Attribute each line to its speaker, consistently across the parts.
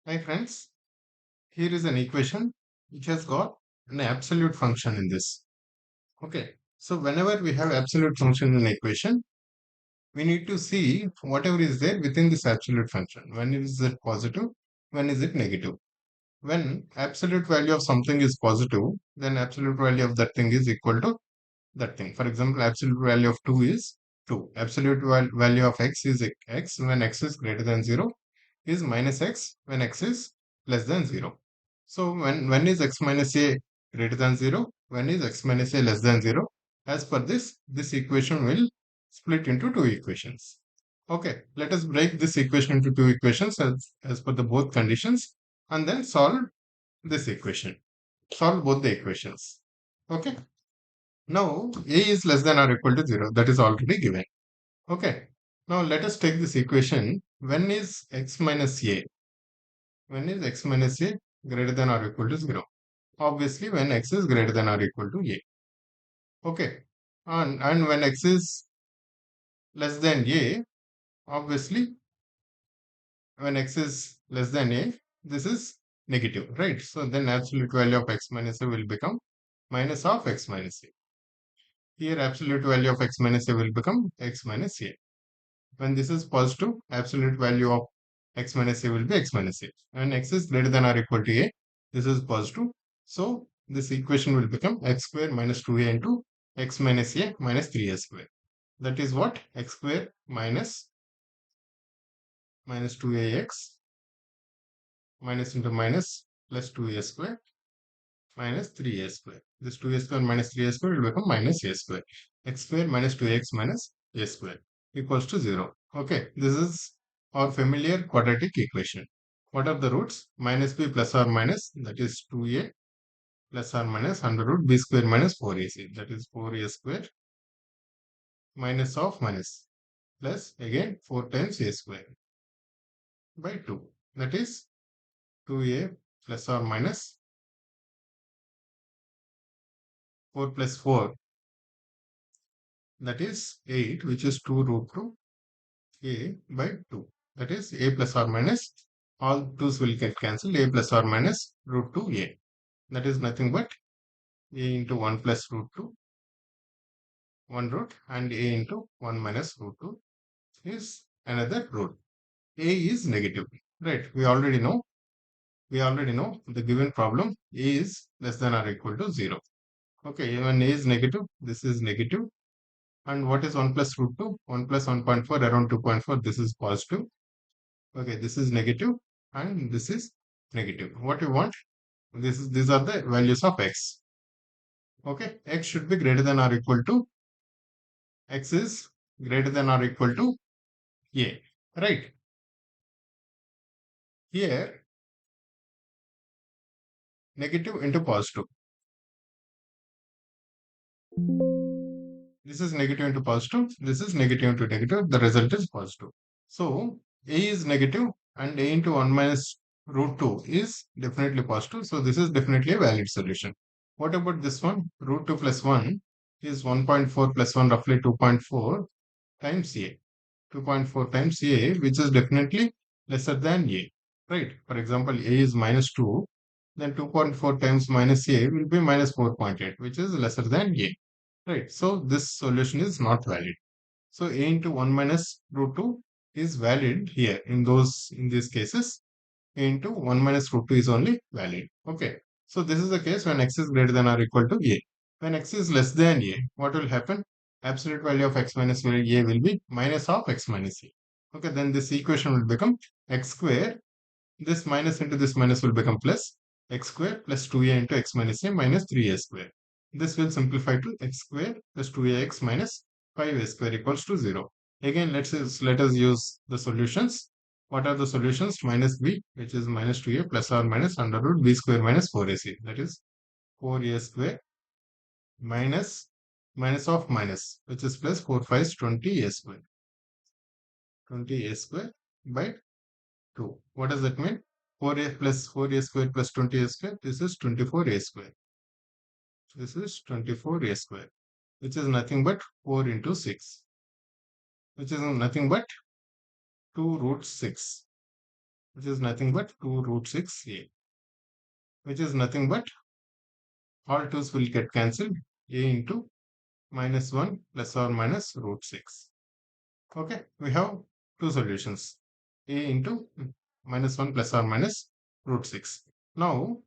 Speaker 1: Hi friends, here is an equation which has got an absolute function in this. Okay, so whenever we have absolute function in equation, we need to see whatever is there within this absolute function. When is it positive? When is it negative? When absolute value of something is positive, then absolute value of that thing is equal to that thing. For example, absolute value of 2 is 2. Absolute value of x is x when x is greater than 0 is minus x when x is less than 0. So when is x minus a greater than 0? When is x minus a less than 0? As per this, this equation will split into two equations. Okay, let us break this equation into two equations as per the both conditions and then solve this equation. Solve both the equations. Okay, now a is less than or equal to 0. That is already given. Okay, now let us take this equation. When is x minus a? When is x minus a greater than or equal to 0? Obviously, when x is greater than or equal to a. Okay. And when x is less than a, obviously, when x is less than a, this is negative, right? So then absolute value of x minus a will become minus of x minus a. Here, absolute value of x minus a will become x minus a. When this is positive, absolute value of x minus a will be x minus a. When x is greater than or equal to a, this is positive. So this equation will become x square minus 2a into x minus a minus 3a square. That is what? X square minus 2ax minus into minus plus 2a square minus 3a square. This 2a square minus 3a square will become minus a square. X square minus 2x minus a square equals to 0. Okay, this is our familiar quadratic equation. What are the roots? Minus b plus or minus, that is 2a plus or minus under root b square minus 4ac, that is 4a square minus of minus plus again 4 times a square by 2. That is 2a plus or minus 4 plus 4, that is 8, which is 2 root 2 a by 2. That is a plus or minus, all 2's will get cancelled, a plus or minus root 2a. That is nothing but a into 1 plus root 2, 1 root, and a into 1 minus root 2 is another root. A is negative, right? We already know the given problem a is less than or equal to 0. Okay, when a is negative, this is negative. And what is 1 plus root 2? 1 plus 1.4 around 2.4, this is positive. Okay, this is negative and this is negative. What you want? These are the values of x. Okay, x should be greater than or equal to, x is greater than or equal to a, right? Here, negative into positive. This is negative into positive. This is negative into negative. The result is positive. So a is negative and a into 1 minus root 2 is definitely positive. So this is definitely a valid solution. What about this one? Root 2 plus 1 is 1.4 plus 1 roughly 2.4 times a. 2.4 times a, which is definitely lesser than a. Right? For example, a is minus 2, then 2.4 times minus a will be minus 4.8, which is lesser than a. Right? So this solution is not valid. So a into 1 minus root 2 is valid here in these cases. A into 1 minus root 2 is only valid. Okay. So this is the case when x is greater than or equal to a. When x is less than a, what will happen? Absolute value of x minus a will be minus of x minus a. Okay, then this equation will become x square. This minus into this minus will become plus x square plus 2a into x minus a minus 3a square. This will simplify to x square plus 2ax minus 5a square equals to 0. Again, let us use the solutions. What are the solutions? Minus b, which is minus 2a plus or minus under root b square minus 4ac. That is 4a square minus minus of minus, which is plus 4 5 is 20a square. 20a square by 2. What does that mean? 4a plus 4a square plus 20a square. This is 24a square. This is 24a square, which is nothing but 4 into 6, which is nothing but 2 root 6. which is nothing but 2 root 6a, which is nothing but all 2's will get cancelled, a into minus 1 plus or minus root 6. Okay, we have two solutions, a into minus 1 plus or minus root 6. Now,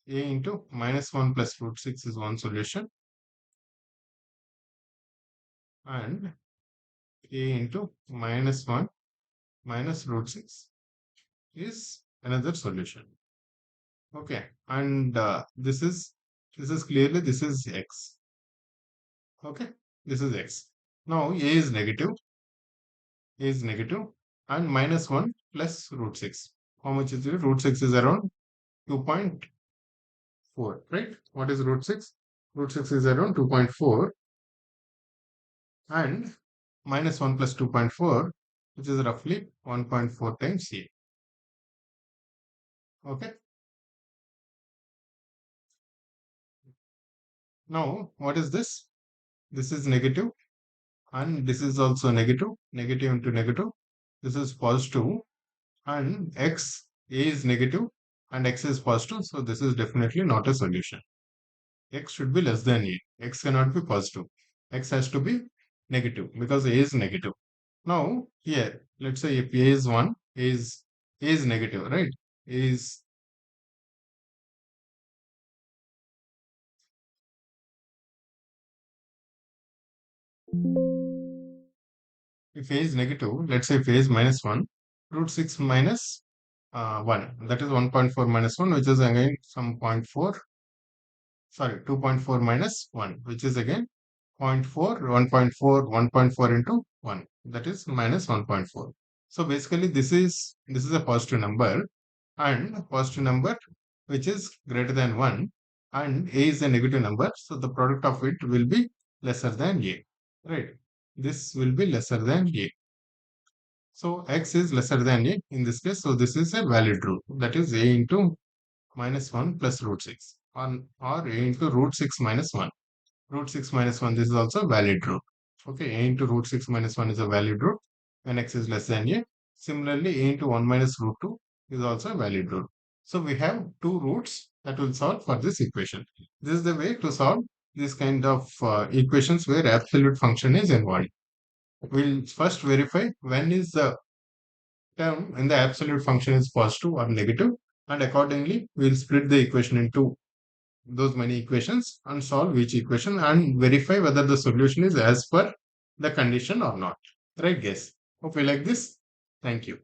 Speaker 1: a into minus 1 plus root 6 is one solution, and a into minus 1 minus root 6 is another solution. Okay, and this is clearly this is x. Okay, this is x. Now a is negative, and minus 1 plus root 6. How much is it? Root 6 is around 2.4, right? What is root 6? Root 6 is around 2.4, and minus 1 plus 2.4, which is roughly 1.4 times a. Okay. Now, what is this? This is negative, and this is also negative. Negative into negative. This is positive, and x, a is negative, and x is positive. So this is definitely not a solution. X should be less than a. X cannot be positive. X has to be negative because a is negative. Now, here, let's say if a is 1, a is negative, right? A is if a is negative, let's say if a is minus 1, root 6 minus 1, that is 1.4 minus 1, which is again some point 4, sorry, 2.4 minus 1, which is again 0.4, 1.4, 1.4 into 1, that is minus 1.4. So basically this is a positive number, and a positive number which is greater than 1, and a is a negative number, so the product of it will be lesser than a, right? This will be lesser than a. So x is lesser than a in this case, so this is a valid rule, that is a into minus 1 plus root 6, or a into root 6 minus 1. Root 6 minus 1, this is also a valid rule. Okay, a into root 6 minus 1 is a valid rule when x is less than a. Similarly, a into 1 minus root 2 is also a valid rule. So we have two roots that will solve for this equation. This is the way to solve this kind of equations where absolute function is involved. We'll first verify when is the term in the absolute function is positive or negative, and accordingly we'll split the equation into those many equations and solve each equation and verify whether the solution is as per the condition or not. Right, guys? Hope you like this. Thank you.